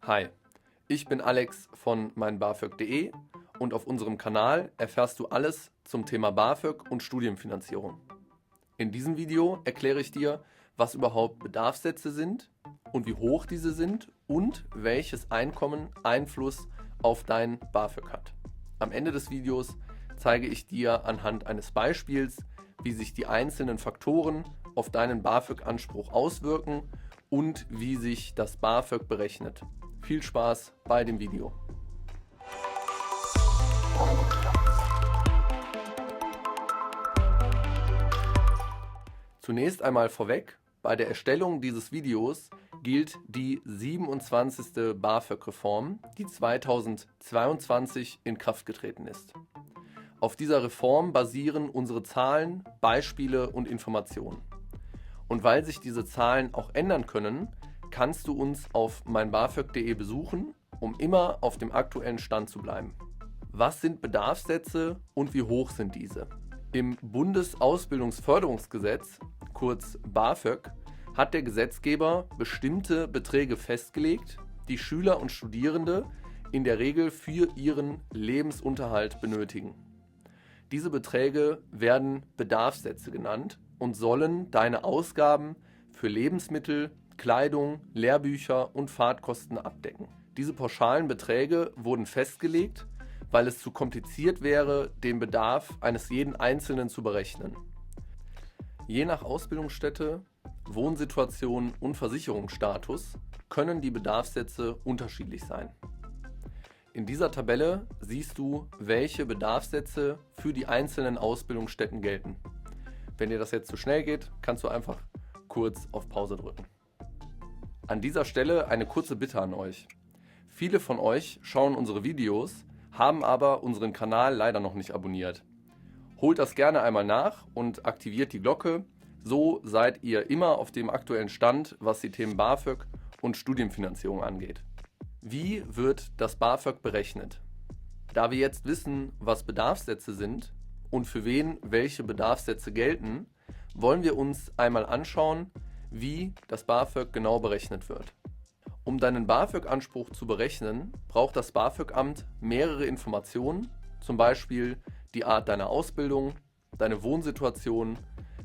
Hi, ich bin Alex von meinbafög.de und auf unserem Kanal erfährst du alles zum Thema BAföG und Studienfinanzierung. In diesem Video erkläre ich dir, was überhaupt Bedarfssätze sind und wie hoch diese sind und welches Einkommen Einfluss auf dein BAföG hat. Am Ende des Videos zeige ich dir anhand eines Beispiels, wie sich die einzelnen Faktoren auf deinen BAföG-Anspruch auswirken und wie sich das BAföG berechnet. Viel Spaß bei dem Video. Zunächst einmal vorweg, bei der Erstellung dieses Videos gilt die 27. BAföG-Reform, die 2022 in Kraft getreten ist. Auf dieser Reform basieren unsere Zahlen, Beispiele und Informationen. Und weil sich diese Zahlen auch ändern können, kannst du uns auf meinbafög.de besuchen, um immer auf dem aktuellen Stand zu bleiben. Was sind Bedarfssätze und wie hoch sind diese? Im Bundesausbildungsförderungsgesetz, kurz BAföG, hat der Gesetzgeber bestimmte Beträge festgelegt, die Schüler und Studierende in der Regel für ihren Lebensunterhalt benötigen. Diese Beträge werden Bedarfssätze genannt und sollen deine Ausgaben für Lebensmittel, Kleidung, Lehrbücher und Fahrtkosten abdecken. Diese pauschalen Beträge wurden festgelegt, weil es zu kompliziert wäre, den Bedarf eines jeden Einzelnen zu berechnen. Je nach Ausbildungsstätte, Wohnsituation und Versicherungsstatus können die Bedarfssätze unterschiedlich sein. In dieser Tabelle siehst du, welche Bedarfssätze für die einzelnen Ausbildungsstätten gelten. Wenn dir das jetzt zu schnell geht, kannst du einfach kurz auf Pause drücken. An dieser Stelle eine kurze Bitte an euch. Viele von euch schauen unsere Videos, haben aber unseren Kanal leider noch nicht abonniert. Holt das gerne einmal nach und aktiviert die Glocke, so seid ihr immer auf dem aktuellen Stand, was die Themen BAföG und Studienfinanzierung angeht. Wie wird das BAföG berechnet? Da wir jetzt wissen, was Bedarfssätze sind und für wen welche Bedarfssätze gelten, wollen wir uns einmal anschauen, wie das BAföG genau berechnet wird. Um deinen BAföG-Anspruch zu berechnen, braucht das BAföG-Amt mehrere Informationen, zum Beispiel die Art deiner Ausbildung, deine Wohnsituation,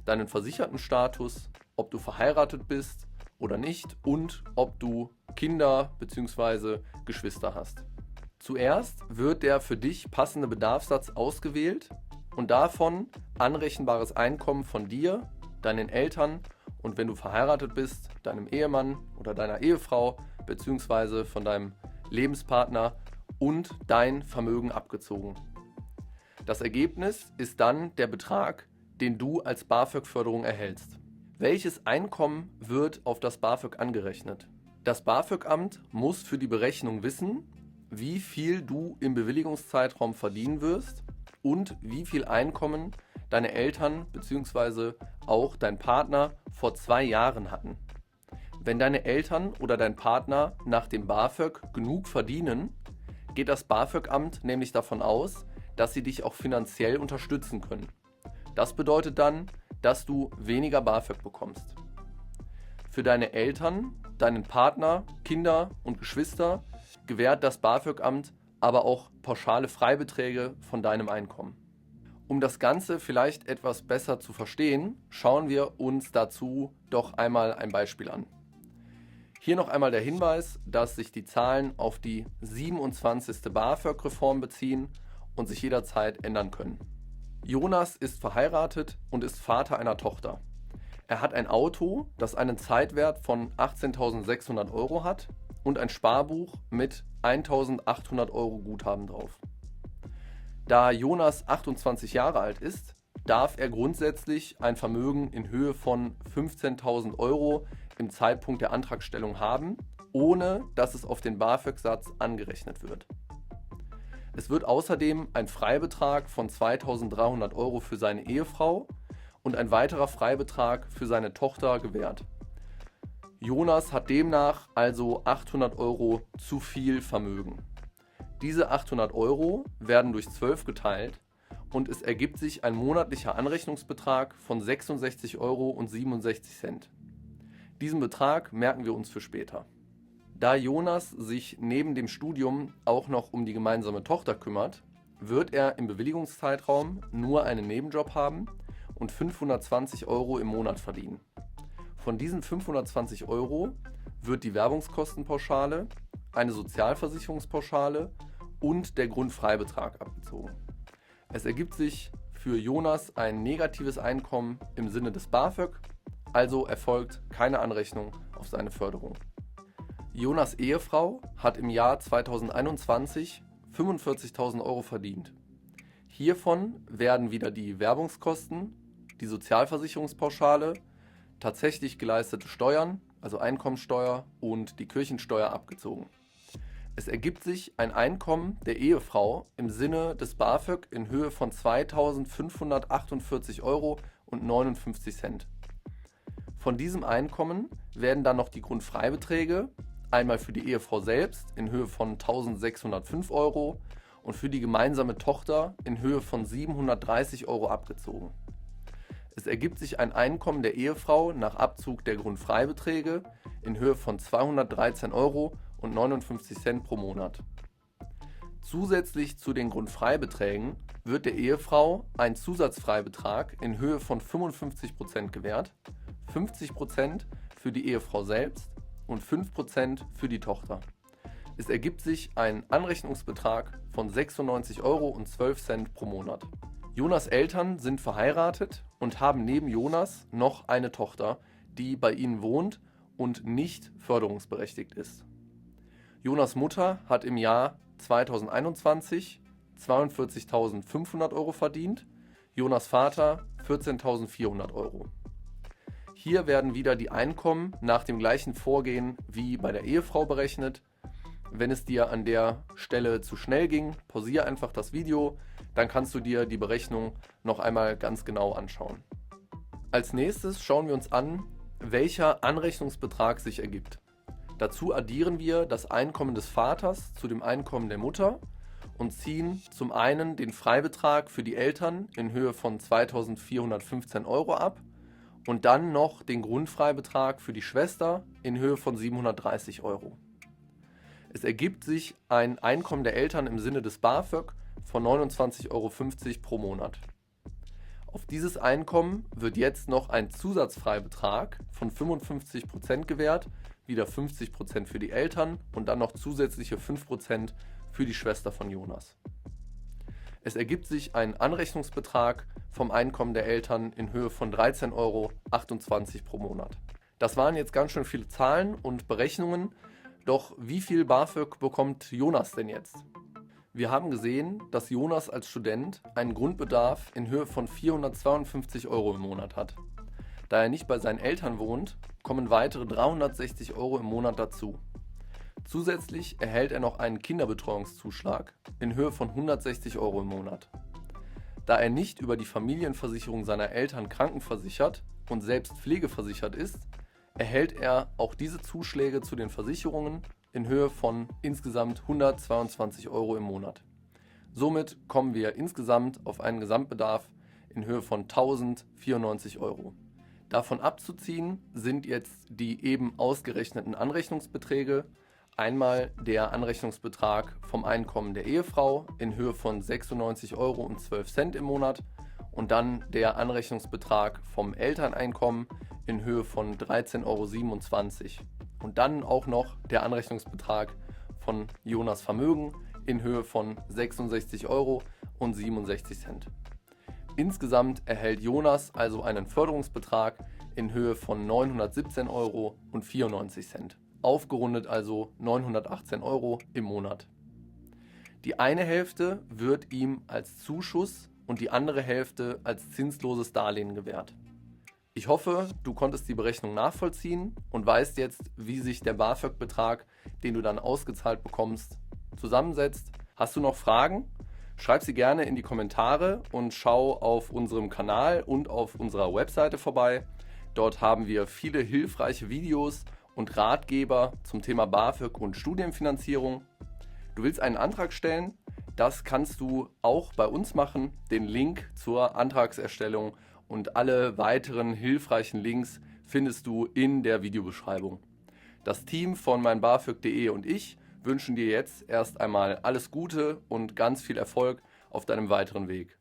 deinen Versichertenstatus, ob du verheiratet bist oder nicht und ob du Kinder bzw. Geschwister hast. Zuerst wird der für dich passende Bedarfssatz ausgewählt und davon anrechenbares Einkommen von dir, deinen Eltern und wenn du verheiratet bist, deinem Ehemann oder deiner Ehefrau bzw. von deinem Lebenspartner und dein Vermögen abgezogen. Das Ergebnis ist dann der Betrag, den du als BAföG-Förderung erhältst. Welches Einkommen wird auf das BAföG angerechnet? Das BAföG-Amt muss für die Berechnung wissen, wie viel du im Bewilligungszeitraum verdienen wirst und wie viel Einkommen deine Eltern bzw. auch dein Partner vor 2 Jahren hatten. Wenn deine Eltern oder dein Partner nach dem BAföG genug verdienen, geht das BAföG-Amt nämlich davon aus, dass sie dich auch finanziell unterstützen können. Das bedeutet dann, dass du weniger BAföG bekommst. Für deine Eltern, deinen Partner, Kinder und Geschwister gewährt das BAföG-Amt aber auch pauschale Freibeträge von deinem Einkommen. Um das Ganze vielleicht etwas besser zu verstehen, schauen wir uns dazu doch einmal ein Beispiel an. Hier noch einmal der Hinweis, dass sich die Zahlen auf die 27. BAföG-Reform beziehen und sich jederzeit ändern können. Jonas ist verheiratet und ist Vater einer Tochter. Er hat ein Auto, das einen Zeitwert von 18.600 € hat und ein Sparbuch mit 1.800 € Guthaben drauf. Da Jonas 28 Jahre alt ist, darf er grundsätzlich ein Vermögen in Höhe von 15.000 € im Zeitpunkt der Antragstellung haben, ohne dass es auf den BAföG-Satz angerechnet wird. Es wird außerdem ein Freibetrag von 2.300 € für seine Ehefrau und ein weiterer Freibetrag für seine Tochter gewährt. Jonas hat demnach also 800 € zu viel Vermögen. Diese 800 € werden durch 12 geteilt und es ergibt sich ein monatlicher Anrechnungsbetrag von 66,67 €. Diesen Betrag merken wir uns für später. Da Jonas sich neben dem Studium auch noch um die gemeinsame Tochter kümmert, wird er im Bewilligungszeitraum nur einen Nebenjob haben und 520 € im Monat verdienen. Von diesen 520 € wird die Werbungskostenpauschale, eine Sozialversicherungspauschale und der Grundfreibetrag abgezogen. Es ergibt sich für Jonas ein negatives Einkommen im Sinne des BAföG, also erfolgt keine Anrechnung auf seine Förderung. Jonas' Ehefrau hat im Jahr 2021 45.000 € verdient. Hiervon werden wieder die Werbungskosten, die Sozialversicherungspauschale, tatsächlich geleistete Steuern, also Einkommensteuer und die Kirchensteuer abgezogen. Es ergibt sich ein Einkommen der Ehefrau im Sinne des BAföG in Höhe von 2.548,59 €. Von diesem Einkommen werden dann noch die Grundfreibeträge, einmal für die Ehefrau selbst in Höhe von 1.605 € und für die gemeinsame Tochter in Höhe von 730 € abgezogen. Es ergibt sich ein Einkommen der Ehefrau nach Abzug der Grundfreibeträge in Höhe von 213,59 € pro Monat. Zusätzlich zu den Grundfreibeträgen wird der Ehefrau ein Zusatzfreibetrag in Höhe von 55% gewährt, 50% für die Ehefrau selbst und 5% für die Tochter. Es ergibt sich ein Anrechnungsbetrag von 96,12 € pro Monat. Jonas' Eltern sind verheiratet und haben neben Jonas noch eine Tochter, die bei ihnen wohnt und nicht förderungsberechtigt ist. Jonas' Mutter hat im Jahr 2021 42.500 € verdient, Jonas' Vater 14.400 €. Hier werden wieder die Einkommen nach dem gleichen Vorgehen wie bei der Ehefrau berechnet. Wenn es dir an der Stelle zu schnell ging, pausiere einfach das Video, dann kannst du dir die Berechnung noch einmal ganz genau anschauen. Als nächstes schauen wir uns an, welcher Anrechnungsbetrag sich ergibt. Dazu addieren wir das Einkommen des Vaters zu dem Einkommen der Mutter und ziehen zum einen den Freibetrag für die Eltern in Höhe von 2.415 € ab und dann noch den Grundfreibetrag für die Schwester in Höhe von 730 €. Es ergibt sich ein Einkommen der Eltern im Sinne des BAföG von 29,50 € pro Monat. Auf dieses Einkommen wird jetzt noch ein Zusatzfreibetrag von 55% gewährt, wieder 50% für die Eltern und dann noch zusätzliche 5% für die Schwester von Jonas. Es ergibt sich ein Anrechnungsbetrag vom Einkommen der Eltern in Höhe von 13,28 € pro Monat. Das waren jetzt ganz schön viele Zahlen und Berechnungen, doch wie viel BAföG bekommt Jonas denn jetzt? Wir haben gesehen, dass Jonas als Student einen Grundbedarf in Höhe von 452 € im Monat hat. Da er nicht bei seinen Eltern wohnt, kommen weitere 360 € im Monat dazu. Zusätzlich erhält er noch einen Kinderbetreuungszuschlag in Höhe von 160 € im Monat. Da er nicht über die Familienversicherung seiner Eltern krankenversichert und selbst pflegeversichert ist, erhält er auch diese Zuschläge zu den Versicherungen in Höhe von insgesamt 122 € im Monat. Somit kommen wir insgesamt auf einen Gesamtbedarf in Höhe von 1.094 €. Davon abzuziehen sind jetzt die eben ausgerechneten Anrechnungsbeträge. Einmal der Anrechnungsbetrag vom Einkommen der Ehefrau in Höhe von 96,12 € im Monat und dann der Anrechnungsbetrag vom Elterneinkommen in Höhe von 13,27 € und dann auch noch der Anrechnungsbetrag von Jonas' Vermögen in Höhe von 66,67 €. Insgesamt erhält Jonas also einen Förderungsbetrag in Höhe von 917,94 €, aufgerundet also 918 € im Monat. Die eine Hälfte wird ihm als Zuschuss und die andere Hälfte als zinsloses Darlehen gewährt. Ich hoffe, du konntest die Berechnung nachvollziehen und weißt jetzt, wie sich der BAföG-Betrag, den du dann ausgezahlt bekommst, zusammensetzt. Hast du noch Fragen? Schreib sie gerne in die Kommentare und schau auf unserem Kanal und auf unserer Webseite vorbei. Dort haben wir viele hilfreiche Videos und Ratgeber zum Thema BAföG und Studienfinanzierung. Du willst einen Antrag stellen? Das kannst du auch bei uns machen. Den Link zur Antragserstellung und alle weiteren hilfreichen Links findest du in der Videobeschreibung. Das Team von meinbafög.de und ich wünschen dir jetzt erst einmal alles Gute und ganz viel Erfolg auf deinem weiteren Weg.